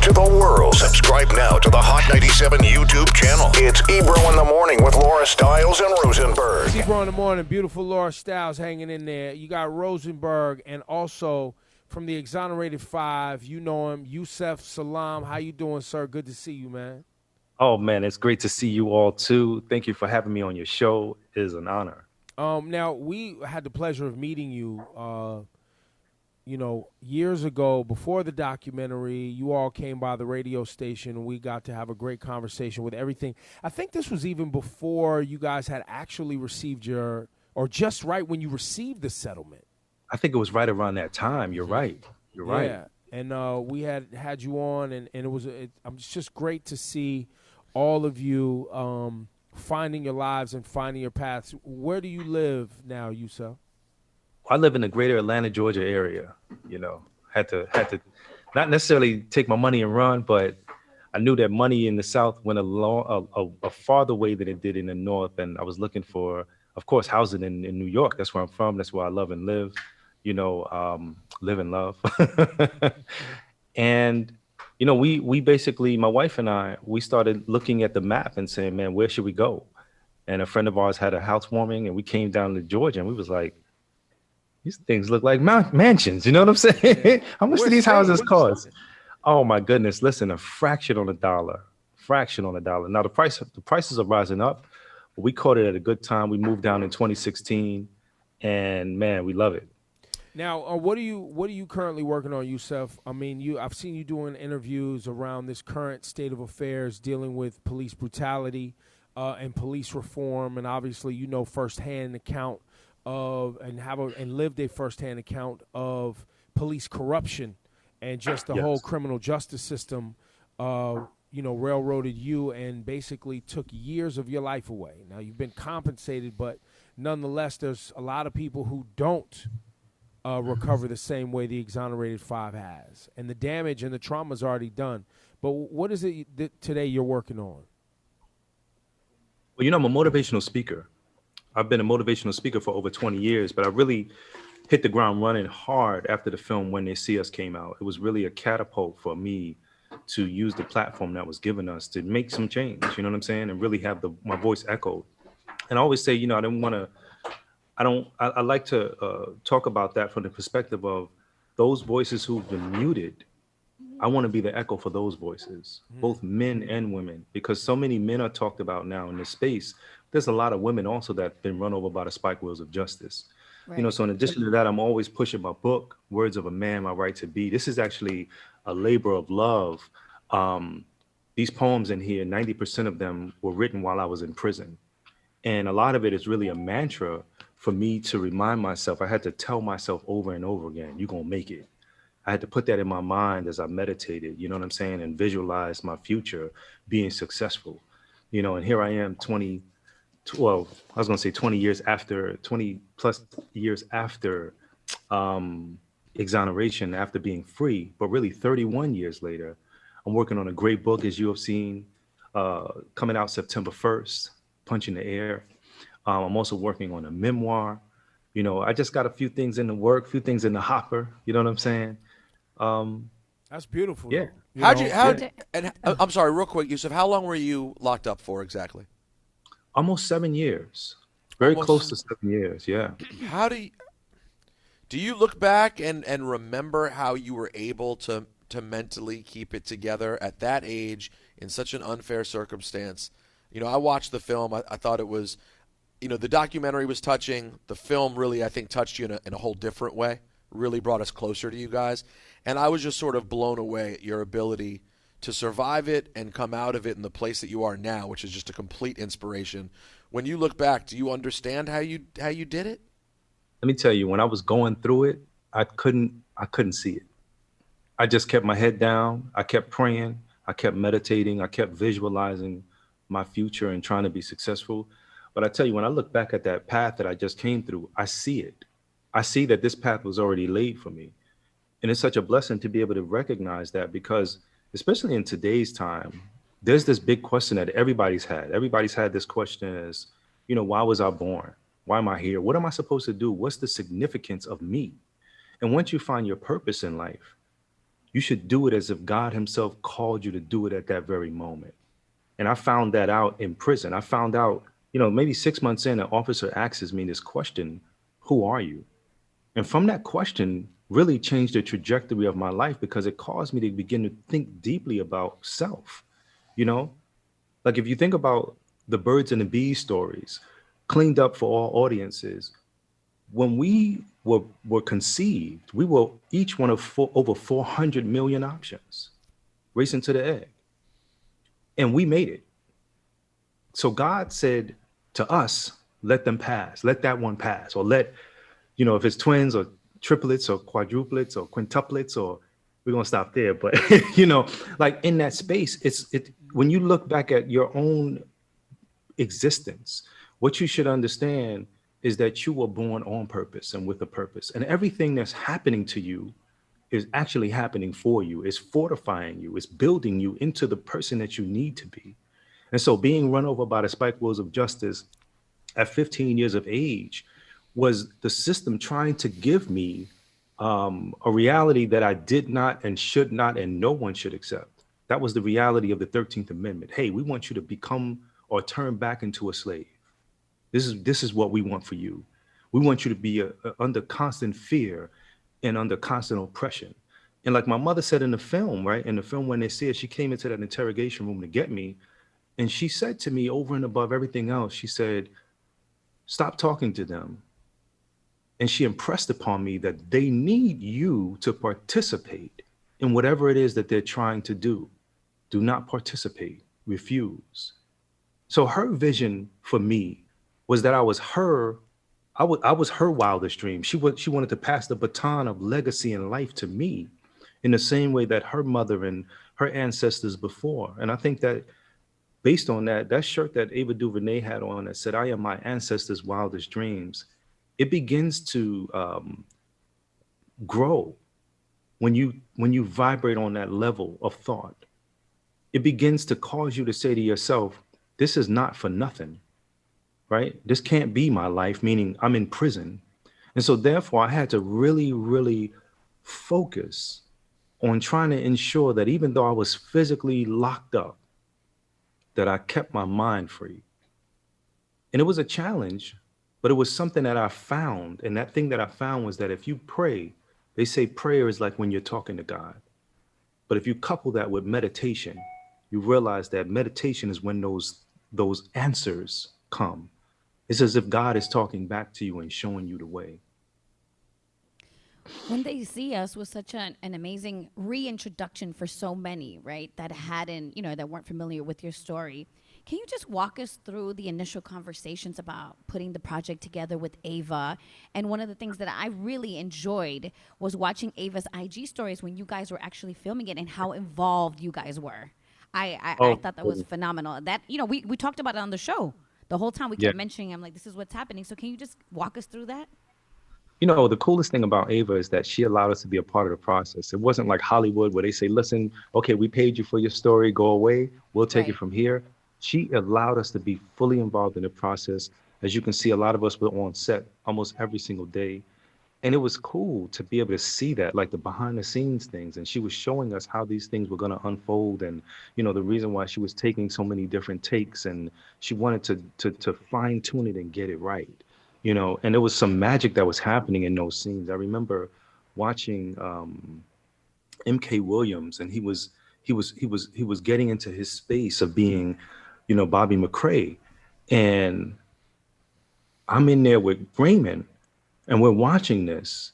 to the world. Subscribe now to the Hot 97 YouTube channel. It's Ebro in the Morning with Laura Stiles and Rosenberg. Ebro in the Morning, beautiful Laura Stiles hanging in there. You got Rosenberg, and also from the Exonerated Five, you know him, Yusef Salaam. How you doing, sir? Good to see you, man. Oh, man, it's great to see you all, too. Thank you for having me on your show. It is an honor. Now, we had the pleasure of meeting you, years ago before the documentary. You all came by the radio station, and we got to have a great conversation with everything. I think this was even before you guys had actually received or just right when you received the settlement. I think it was right around that time. You're right. You're right. Yeah, and we had you on, and it's just great to see all of you finding your lives and finding your paths. Where do you live now, Yusef? I live in the greater Atlanta, Georgia area. Had to not necessarily take my money and run, but I knew that money in the South went a farther way than it did in the North. And I was looking for, of course, housing in New York. That's where I'm from. That's where I love and live, live and love. And, we basically, my wife and I, we started looking at the map and saying, man, where should we go? And a friend of ours had a housewarming, and we came down to Georgia, and we was like, these things look like mansions. You know what I'm saying? Yeah. How much do these houses cost? Oh my goodness! Listen, a fraction on a dollar. Now the prices are rising up, but we caught it at a good time. We moved down in 2016, and man, we love it. Now, what are you currently working on, Yusef? I mean, I've seen you doing interviews around this current state of affairs, dealing with police brutality and police reform, and obviously, firsthand account of and lived a firsthand account of police corruption and just the whole criminal justice system. Railroaded you and basically took years of your life away. Now you've been compensated, but nonetheless, there's a lot of people who don't recover the same way the Exonerated Five has, and the damage and the trauma's already done. But what is it that today you're working on? Well, I'm a motivational speaker. I've been a motivational speaker for over 20 years, but I really hit the ground running hard after the film When They See Us came out. It was really a catapult for me to use the platform that was given us to make some change, you know what I'm saying? And really have my voice echoed. And I always say, I like to talk about that from the perspective of those voices who've been muted. I want to be the echo for those voices, both men and women, because so many men are talked about now in this space. There's a lot of women also that have been run over by the spike wheels of justice. Right. So in addition to that, I'm always pushing my book, Words of a Man, My Right to Be. This is actually a labor of love. These poems in here, 90% of them were written while I was in prison. And a lot of it is really a mantra for me to remind myself. I had to tell myself over and over again, you're going to make it. I had to put that in my mind as I meditated, you know what I'm saying, and visualize my future being successful. And here I am 20 plus years after exoneration, after being free, but really 31 years later, I'm working on a great book, as you have seen, coming out September 1st, Punch in the Air. I'm also working on a memoir. I just got a few things in the work, few things in the hopper, you know what I'm saying? That's beautiful. Yeah. I'm sorry, real quick, Yusef, how long were you locked up for exactly? Almost 7 years. Very close to 7 years, yeah. How do you look back and remember how you were able to mentally keep it together at that age in such an unfair circumstance? I watched the film. I thought it was, the documentary was touching. The film really, I think, touched you in a whole different way, really brought us closer to you guys. And I was just sort of blown away at your ability to survive it and come out of it in the place that you are now, which is just a complete inspiration. When you look back, do you understand how you did it? Let me tell you, when I was going through it, I couldn't see it. I just kept my head down. I kept praying. I kept meditating. I kept visualizing my future and trying to be successful. But I tell you, when I look back at that path that I just came through, I see it. I see that this path was already laid for me. And it's such a blessing to be able to recognize that, because especially in today's time, there's this big question that everybody's had. Everybody's had this question as, why was I born? Why am I here? What am I supposed to do? What's the significance of me? And once you find your purpose in life, You should do it as if God himself called you to do it at that very moment. And I found that out in prison. I found out, maybe 6 months in, an officer asks me this question, who are you? And from that question really changed the trajectory of my life because it caused me to begin to think deeply about self. You know, like if you think about the birds and the bees stories, cleaned up for all audiences, when we were conceived, we were each one of over 400 million options racing to the egg. And we made it. So God said to us, let them pass, let that one pass, or if it's twins or triplets or quadruplets or quintuplets, or we're gonna stop there. But like in that space, when you look back at your own existence, what you should understand is that you were born on purpose and with a purpose. And everything that's happening to you is actually happening for you, is fortifying you, is building you into the person that you need to be. And so being run over by the spike wheels of justice at 15 years of age was the system trying to give me a reality that I did not and should not and no one should accept. That was the reality of the 13th Amendment. Hey, we want you to become or turn back into a slave. This is what we want for you. We want you to be under constant fear and under constant oppression. And like my mother said in the film, right? In the film, when they see it, she came into that interrogation room to get me. And she said to me, over and above everything else, she said, stop talking to them. And she impressed upon me that they need you to participate in whatever it is that they're trying to do. Do not participate, refuse. So her vision for me was that I was her wildest dream. She wanted to pass the baton of legacy and life to me in the same way that her mother and her ancestors before. And I think that based on that shirt that Ava DuVernay had on that said, I am my ancestors' wildest dreams, it begins to grow when you vibrate on that level of thought. It begins to cause you to say to yourself, this is not for nothing. Right? This can't be my life, meaning I'm in prison. And so therefore I had to really, really focus on trying to ensure that even though I was physically locked up, that I kept my mind free. And it was a challenge, but it was something that I found. And that thing that I found was that if you pray, they say prayer is like when you're talking to God. But if you couple that with meditation, you realize that meditation is when those answers come. It's as if God is talking back to you and showing you the way. When They See Us was such an amazing reintroduction for so many, right, that hadn't, that weren't familiar with your story. Can you just walk us through the initial conversations about putting the project together with Ava? And one of the things that I really enjoyed was watching Ava's IG stories when you guys were actually filming it and how involved you guys were. I thought that was phenomenal. That, we talked about it on the show. The whole time we kept mentioning, I'm like, this is what's happening. So can you just walk us through that? The coolest thing about Ava is that she allowed us to be a part of the process. It wasn't like Hollywood where they say, listen, okay, we paid you for your story, go away. We'll take it from here. She allowed us to be fully involved in the process. As you can see, a lot of us were on set almost every single day. And it was cool to be able to see that, like the behind the scenes things. And she was showing us how these things were going to unfold. And, the reason why she was taking so many different takes, and she wanted to fine tune it and get it right, and there was some magic that was happening in those scenes. I remember watching MK Williams, and he was getting into his space of being, Bobby McCrae. And I'm in there with Raymond, and we're watching this,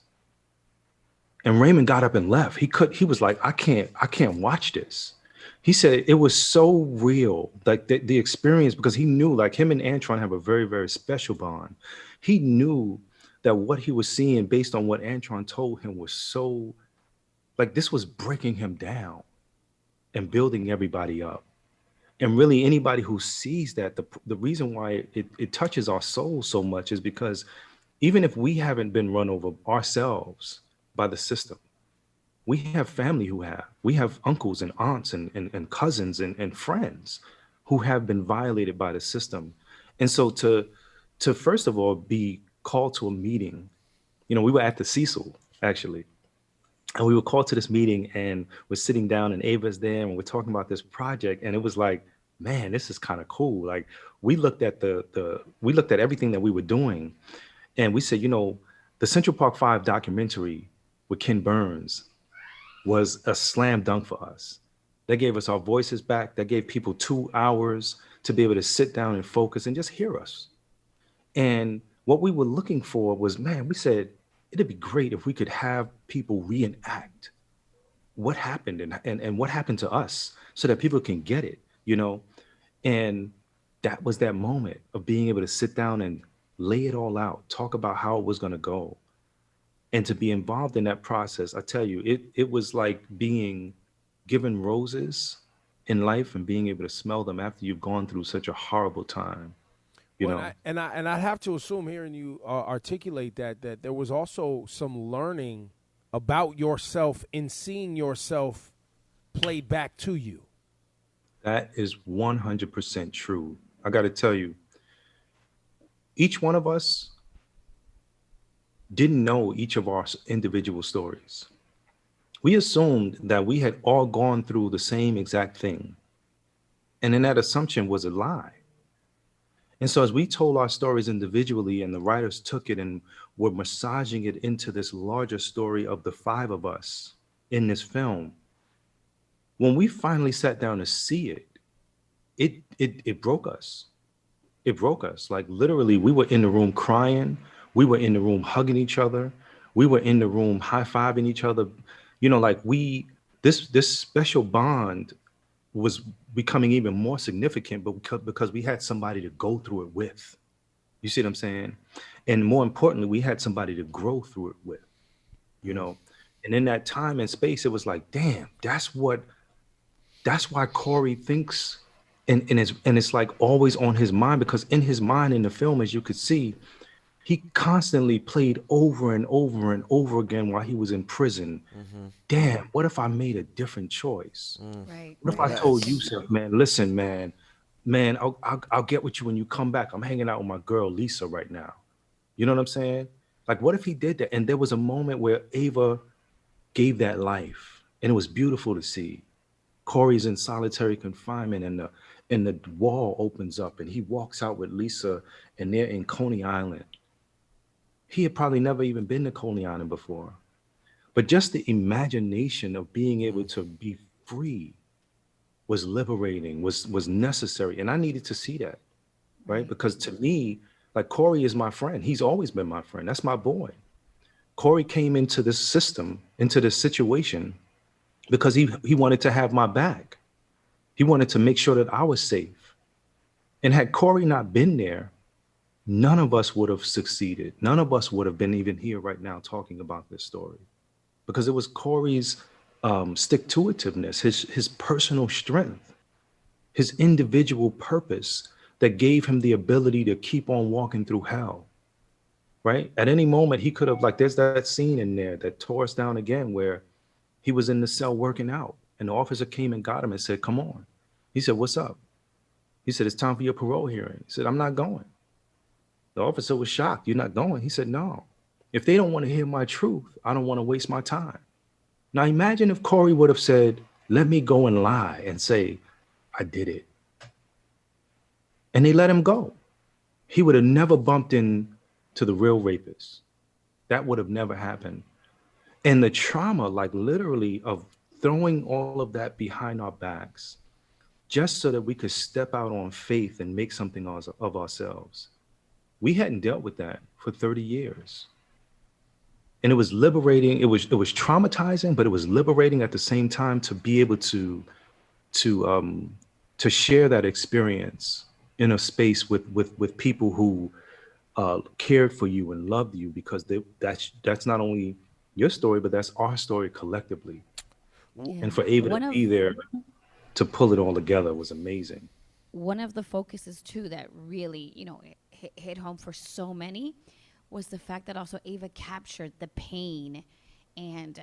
and Raymond got up and left. He was like, I can't watch this. He said it was so real, like the experience, because he knew, like, him and Antron have a very, very special bond. He knew that what he was seeing based on what Antron told him was so, like, this was breaking him down and building everybody up. And really anybody who sees that, the reason why it touches our soul so much is because even if we haven't been run over ourselves by the system, we have family we have uncles and aunts and cousins and friends who have been violated by the system. And so to first of all, be called to a meeting, we were at the Cecil actually, And we were called to this meeting, and we're sitting down, and Ava's there, and we're talking about this project. And it was like, man, this is kind of cool. Like, we looked at we looked at everything that we were doing, and we said, the Central Park Five documentary with Ken Burns was a slam dunk for us. That gave us our voices back. That gave people 2 hours to be able to sit down and focus and just hear us. And what we were looking for was, man, we said, it'd be great if we could have people reenact what happened and what happened to us so that people can get it. And that was that moment of being able to sit down and lay it all out, talk about how it was going to go. And to be involved in that process, I tell you, it was like being given roses in life and being able to smell them after you've gone through such a horrible time. Well, I have to assume, hearing you articulate that there was also some learning about yourself in seeing yourself played back to you. That is 100% true. I got to tell you, each one of us didn't know each of our individual stories. We assumed that we had all gone through the same exact thing. And then that assumption was a lie. And so as we told our stories individually, and the writers took it and were massaging it into this larger story of the five of us in this film, when we finally sat down to see it, it broke us. It broke us. Like, literally, we were in the room crying. We were in the room hugging each other. We were in the room high-fiving each other. Like, this special bond was becoming even more significant, but because we had somebody to go through it with. You see what I'm saying? And more importantly, we had somebody to grow through it with. And in that time and space, it was like, damn, that's why Corey thinks, and it's like always on his mind, because in his mind in the film, as you could see, he constantly played over and over and over again while he was in prison. Mm-hmm. Damn, what if I made a different choice? Right. What if I told Yusef, man, listen, man, I'll get with you when you come back. I'm hanging out with my girl, Lisa, right now. You know what I'm saying? Like, what if he did that? And there was a moment where Ava gave that life, and it was beautiful to see. Corey's in solitary confinement, and the wall opens up, and he walks out with Lisa, and they're in Coney Island. He had probably never even been to Coney Island before. But just the imagination of being able to be free was liberating, was necessary. And I needed to see that, right? Because to me, like, Corey is my friend. He's always been my friend. That's my boy. Corey came into this system, into this situation, because he wanted to have my back. He wanted to make sure that I was safe. And had Corey not been there, none of us would have succeeded. None of us would have been even here right now talking about this story, because it was Corey's stick-to-itiveness, his personal strength, his individual purpose that gave him the ability to keep on walking through hell, right? At any moment, he could have, like, there's that scene in there that tore us down again, where he was in the cell working out, and the officer came and got him and said, come on. He said, what's up? He said, it's time for your parole hearing. He said, I'm not going. The officer was shocked. You're not going? He said, no. If they don't want to hear my truth, I don't want to waste my time. Now imagine if Corey would have said, let me go and lie and say, I did it. And they let him go. He would have never bumped into the real rapist. That would have never happened. And the trauma, like, literally, of throwing all of that behind our backs, just so that we could step out on faith and make something of ourselves. We hadn't dealt with that for 30 years. And it was liberating. It was traumatizing, but it was liberating at the same time to be able to share that experience in a space with people who cared for you and loved you, because that's not only your story, but that's our story collectively. Yeah. And for Ava to be there to pull it all together was amazing. One of the focuses too that really, hit home for so many was the fact that also Ava captured the pain and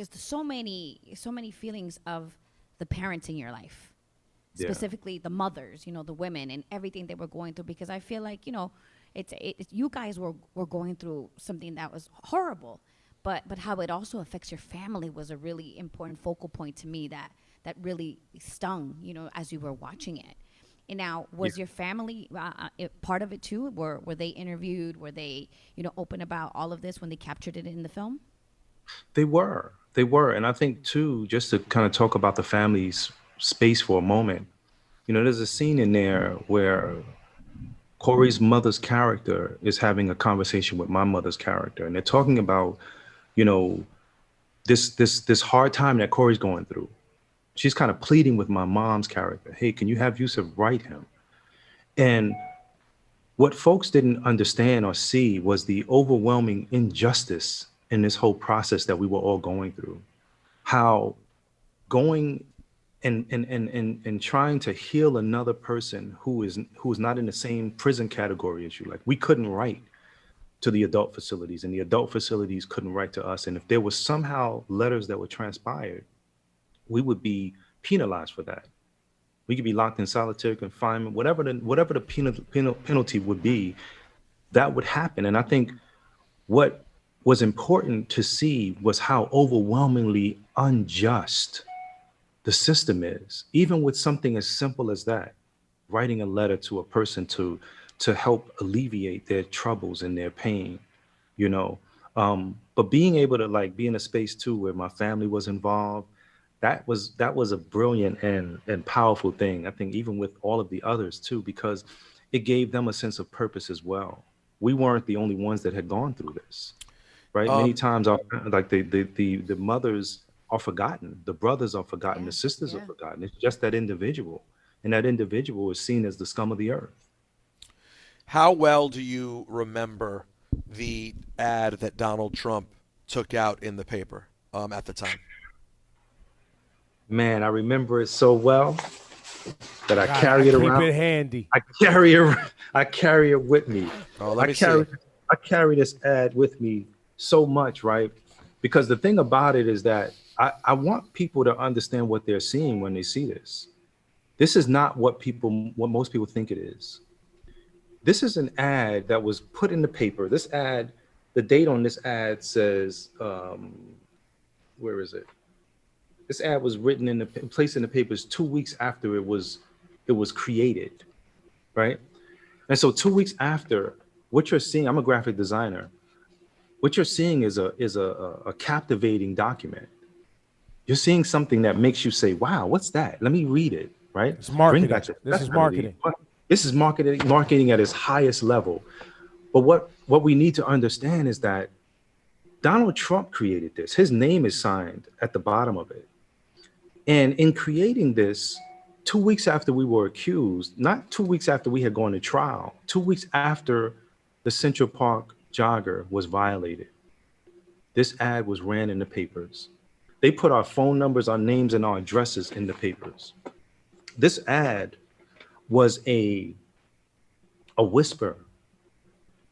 so many feelings of the parents in your life, specifically the mothers, the women, and everything they were going through. Because I feel like, it's you guys were going through something that was horrible, but how it also affects your family was a really important focal point to me that really stung, as you were watching it. And now, was your family part of it too? Were they interviewed? Were they, open about all of this when they captured it in the film? They were. And I think too, just to kind of talk about the family's space for a moment, there's a scene in there where Corey's mother's character is having a conversation with my mother's character, and they're talking about, you know, this hard time that Corey's going through. She's kind of pleading with my mom's character, hey, can you have Yusuf write him? And what folks didn't understand or see was the overwhelming injustice in this whole process that we were all going through. How going and trying to heal another person who is not in the same prison category as you. Like, we couldn't write to the adult facilities, and the adult facilities couldn't write to us. And if there was somehow letters that were transpired, we would be penalized for that. We could be locked in solitary confinement, whatever the penalty would be, that would happen. And I think what was important to see was how overwhelmingly unjust the system is, even with something as simple as that, writing a letter to a person to help alleviate their troubles and their pain, you know. But being able to like be in a space too where my family was involved, that was a brilliant and powerful thing. I think even with all of the others too, because it gave them a sense of purpose as well. We weren't the only ones that had gone through this, right? Many times, like the mothers are forgotten, the brothers are forgotten, the sisters are forgotten. It's just that individual, and that individual is seen as the scum of the earth. How well do you remember the ad that Donald Trump took out in the paper at the time? Man, I remember it so well that I carry it around. Keep it handy. I carry it with me. Oh, let me see. I carry this ad with me so much, right? Because the thing about it is that I want people to understand what they're seeing when they see this. This is not what most people think it is. This is an ad that was put in the paper. This ad, the date on this ad says, where is it? This ad was written placed in the papers 2 weeks after it was created, right? And so 2 weeks after, what you're seeing, I'm a graphic designer. What you're seeing is a captivating document. You're seeing something that makes you say, "Wow, what's that? Let me read it." Right? It's marketing. This is marketing. This is marketing at its highest level. But what we need to understand is that Donald Trump created this. His name is signed at the bottom of it. And in creating this, 2 weeks after we were accused, not 2 weeks after we had gone to trial, 2 weeks after the Central Park jogger was violated, this ad was ran in the papers. They put our phone numbers, our names, and our addresses in the papers. This ad was a whisper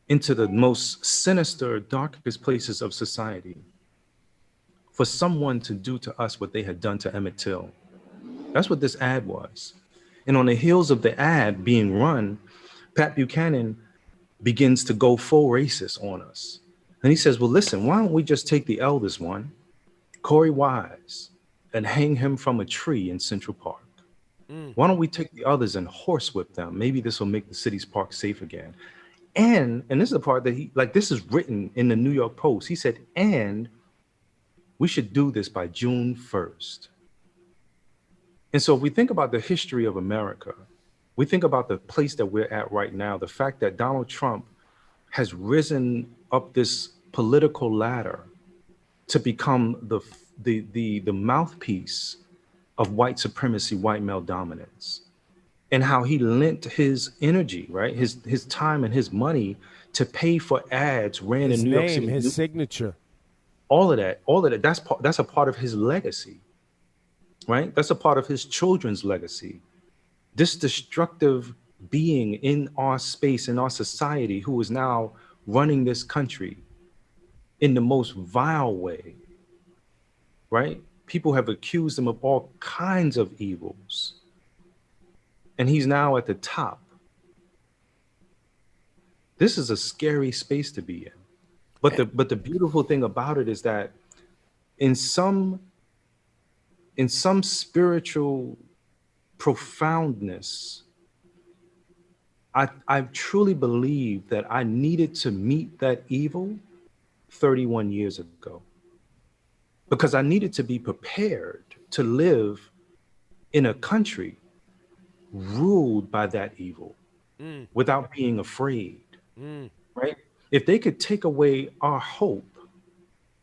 into the most sinister, darkest places of society for someone to do to us what they had done to Emmett Till. That's what this ad was. And on the heels of the ad being run, Pat Buchanan begins to go full racist on us. And he says, well, listen, why don't we just take the eldest one, Corey Wise, and hang him from a tree in Central Park? Why don't we take the others and horsewhip them? Maybe this will make the city's park safe again. And this is the part that this is written in the New York Post. He said, and we should do this by June 1st. And so if we think about the history of America, we think about the place that we're at right now, the fact that Donald Trump has risen up this political ladder to become the mouthpiece of white supremacy, white male dominance, and how he lent his energy, right, his time and his money to pay for ads ran in New York City. His signature. All of that, that's a part of his legacy, right? That's a part of his children's legacy. This destructive being in our space, in our society, who is now running this country in the most vile way, right? People have accused him of all kinds of evils, and he's now at the top. This is a scary space to be in. But the beautiful thing about it is that in some spiritual profoundness, I truly believe that I needed to meet that evil 31 years ago, because I needed to be prepared to live in a country ruled by that evil without being afraid, right? If they could take away our hope,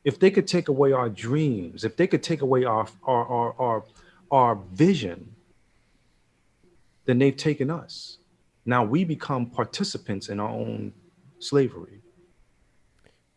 if they could take away our dreams, if they could take away our vision, then they've taken us. Now we become participants in our own slavery.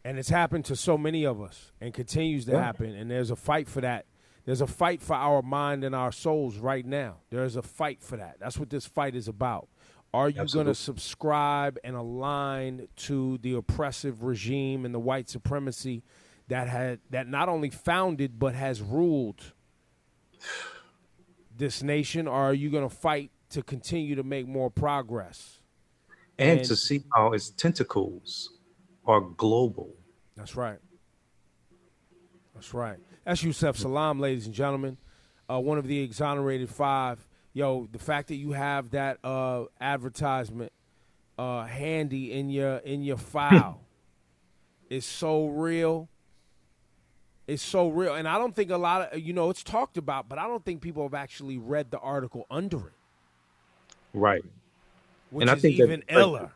And it's happened to so many of us and continues to happen. And there's a fight for that. There's a fight for our mind and our souls right now. There's a fight for that. That's what this fight is about. Are you going to subscribe and align to the oppressive regime and the white supremacy that not only founded but has ruled this nation? Or are you going to fight to continue to make more progress? And to see how its tentacles are global. That's right. That's right. That's Yusef Salaam, ladies and gentlemen, one of the Exonerated Five. Yo, the fact that you have that advertisement handy in your file is so real. It's so real. And I don't think a lot of, it's talked about, but I don't think people have actually read the article under it. Right. Which and is I think even that, iller.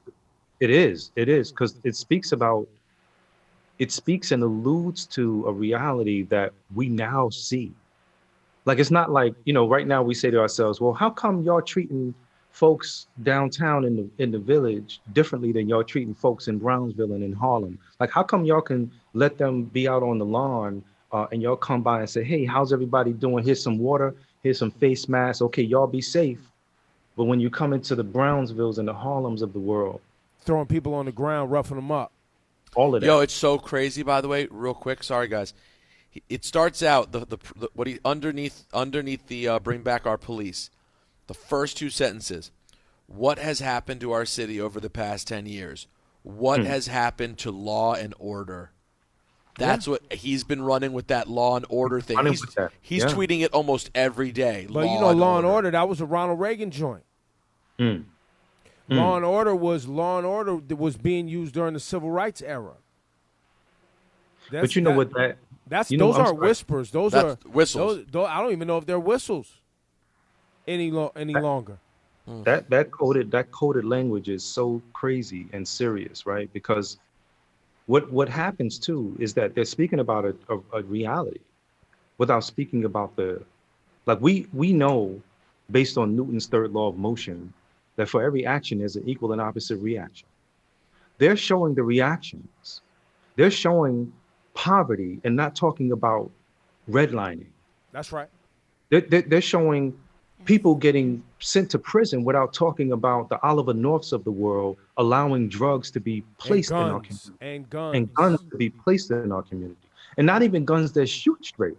It is, because it speaks and alludes to a reality that we now see. Like, it's not like, right now we say to ourselves, well, how come y'all treating folks downtown in the village differently than y'all treating folks in Brownsville and in Harlem? Like, how come y'all can let them be out on the lawn and y'all come by and say, hey, how's everybody doing? Here's some water, here's some face masks. Okay, y'all be safe. But when you come into the Brownsvilles and the Harlems of the world, throwing people on the ground, roughing them up. All of that. Yo, it's so crazy, by the way, real quick. Sorry, guys. It starts out underneath the bring back our police. The first two sentences: what has happened to our city over the past 10 years? What has happened to law and order? That's what he's been running with, that law and order thing. He's tweeting it almost every day. But law and order, that was a Ronald Reagan joint. Law and order was being used during the civil rights era. But what that those aren't whispers. Those are whistles. I don't even know if they're whistles any longer. That coded language is so crazy and serious, right? Because what happens too is that they're speaking about a reality without speaking about we know, based on Newton's third law of motion, that for every action there's an equal and opposite reaction. They're showing the reactions. They're showing poverty and not talking about redlining. That's right. They're showing people getting sent to prison without talking about the Oliver Norths of the world allowing drugs to be placed in our community. And guns to be placed in our community. And not even guns that shoot straight.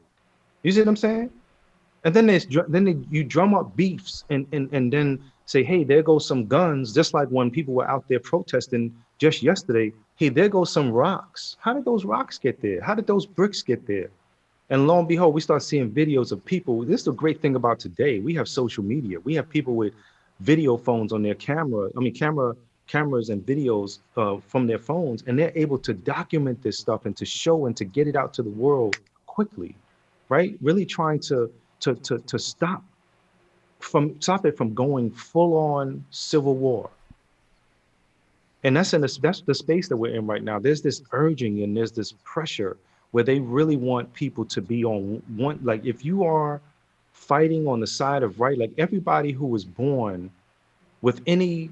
You see what I'm saying? And then you drum up beefs and then say, hey, there goes some guns, just like when people were out there protesting just yesterday. Hey, there goes some rocks. How did those rocks get there? How did those bricks get there? And lo and behold, we start seeing videos of people. This is the great thing about today. We have social media. We have people with video phones on their cameras and videos from their phones, and they're able to document this stuff and to show and to get it out to the world quickly, right? Really trying to stop it from going full on civil war. And that's the space that we're in right now. There's this urging and there's this pressure where they really want people to be on one. Like, if you are fighting on the side of right, like everybody who was born with any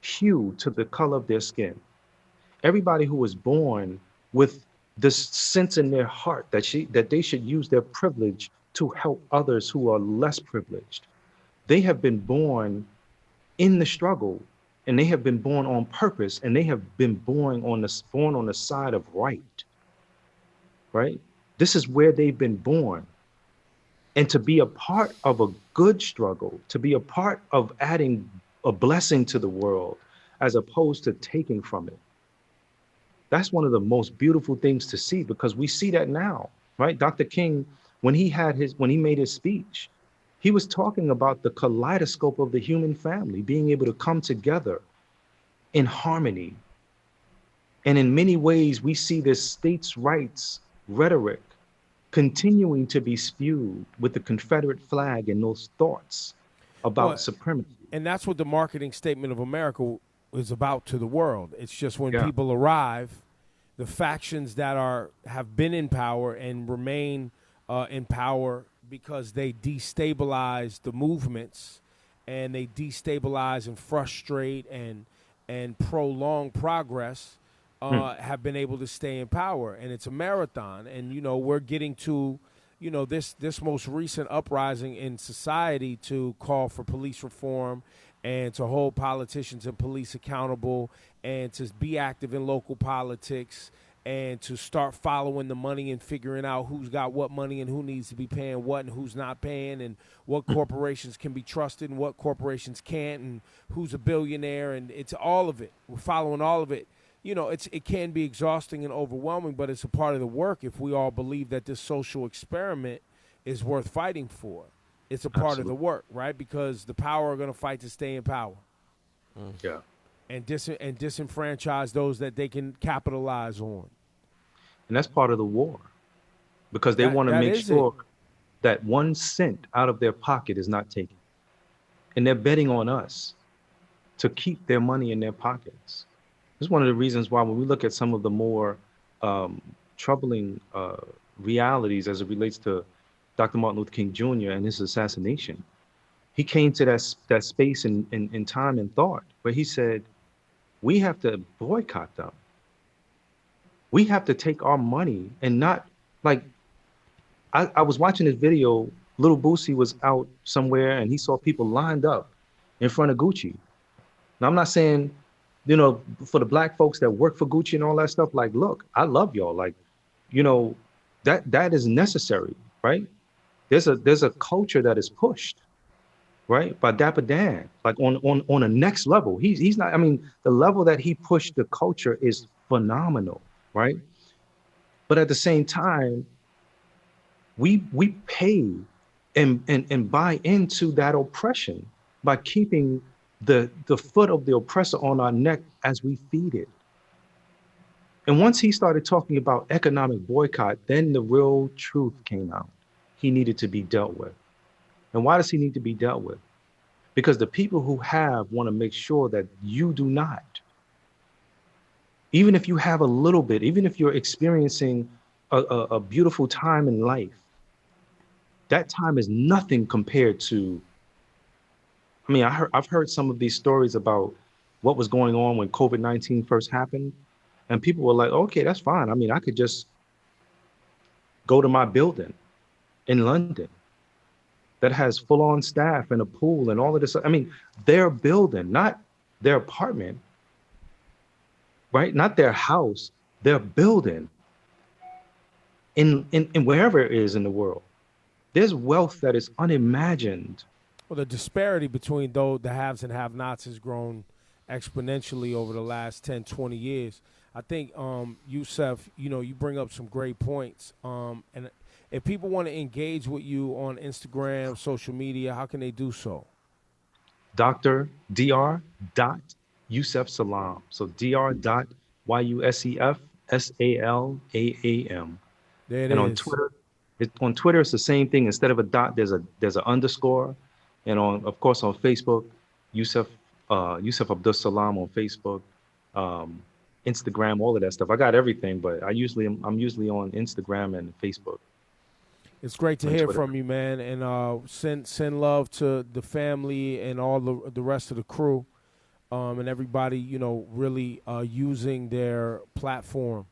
hue to the color of their skin, everybody who was born with this sense in their heart that they should use their privilege to help others who are less privileged. They have been born in the struggle, and they have been born on purpose, and they have been born on the side of right. This is where they've been born. And to be a part of a good struggle, to be a part of adding a blessing to the world, as opposed to taking from it. That's one of the most beautiful things to see, because we see that now, right? Dr. King, when he made his speech, he was talking about the kaleidoscope of the human family being able to come together in harmony. And in many ways, we see this states' rights rhetoric continuing to be spewed with the Confederate flag and those thoughts about Well, supremacy. and that's what the marketing statement of America is about to the world. It's just when Yeah. people arrive, the factions that have been in power and remain in power because they destabilize the movements, and they destabilize and frustrate and prolong progress, have been able to stay in power. And it's a marathon. And we're getting to this most recent uprising in society to call for police reform and to hold politicians and police accountable and to be active in local politics and to start following the money and figuring out who's got what money and who needs to be paying what and who's not paying, and what corporations can be trusted and what corporations can't, and who's a billionaire. And it's all of it. We're following all of it. It can be exhausting and overwhelming, but it's a part of the work if we all believe that this social experiment is worth fighting for. It's a part of the work, right? Because the power are going to fight to stay in power. Yeah. And disenfranchise those that they can capitalize on. And that's part of the war, because they want to make sure that 1 cent out of their pocket is not taken. And they're betting on us to keep their money in their pockets. This is one of the reasons why when we look at some of the more troubling realities as it relates to Dr. Martin Luther King Jr. and his assassination, he came to that space in time and thought where he said, we have to boycott them. We have to take our money and not, like, I was watching this video, Little Boosie was out somewhere and he saw people lined up in front of Gucci. Now, I'm not saying, for the black folks that work for Gucci and all that stuff, like, look, I love y'all. Like, that is necessary, right? There's a culture that is pushed, right, by Dapper Dan, like on a next level. He's not, the level that he pushed the culture is phenomenal, right? But at the same time, we pay and buy into that oppression by keeping the foot of the oppressor on our neck as we feed it. And once he started talking about economic boycott, then the real truth came out. He needed to be dealt with. And why does he need to be dealt with? Because the people who have want to make sure that you do not. Even if you have a little bit, even if you're experiencing a beautiful time in life, that time is nothing compared to, I've heard some of these stories about what was going on when COVID-19 first happened. And people were like, okay, that's fine. I could just go to my building in London that has full-on staff and a pool and all of this. Their building, not their apartment, right? Not their house, their building in wherever it is in the world. There's wealth that is unimagined. Well, the disparity between the haves and have-nots has grown exponentially over the last 10, 20 years. I think, Yusef, you bring up some great points. And if people want to engage with you on Instagram, social media, how can they do so? Dr. Yusef Salaam. So Dr.YUSEF SALAAM. There it and is. On Twitter, it's the same thing. Instead of a dot, there's an underscore. And of course, on Facebook, Yusef Abdus Salam on Facebook, Instagram, all of that stuff. I got everything, but I'm usually on Instagram and Facebook. It's great to hear from you, man, and send love to the family and all the rest of the crew, and everybody, really using their platform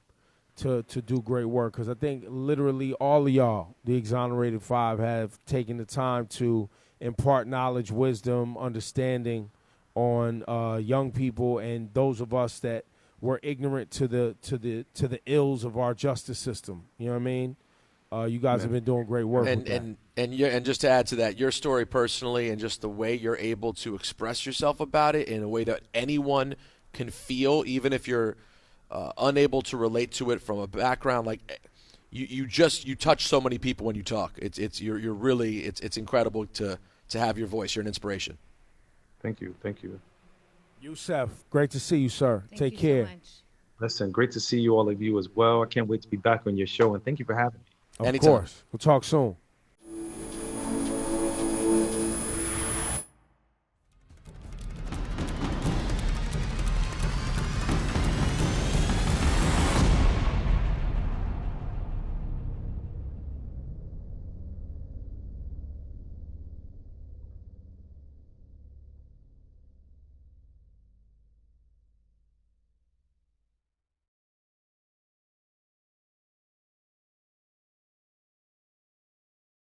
to do great work. Because I think literally all of y'all, the Exonerated Five, have taken the time to impart knowledge, wisdom, understanding on young people and those of us that were ignorant to the ills of our justice system. You know what I mean? You guys have been doing great work. And just to add to that, your story personally and just the way you're able to express yourself about it in a way that anyone can feel, even if you're unable to relate to it from a background. Like you touch so many people when you talk. You're really it's incredible to have your voice. You're an inspiration. Thank you. Yusef, great to see you, sir. Thank Take you care. So much. Listen, great to see you, all of you as well. I can't wait to be back on your show, and thank you for having me. Of Anytime. course. We'll talk soon.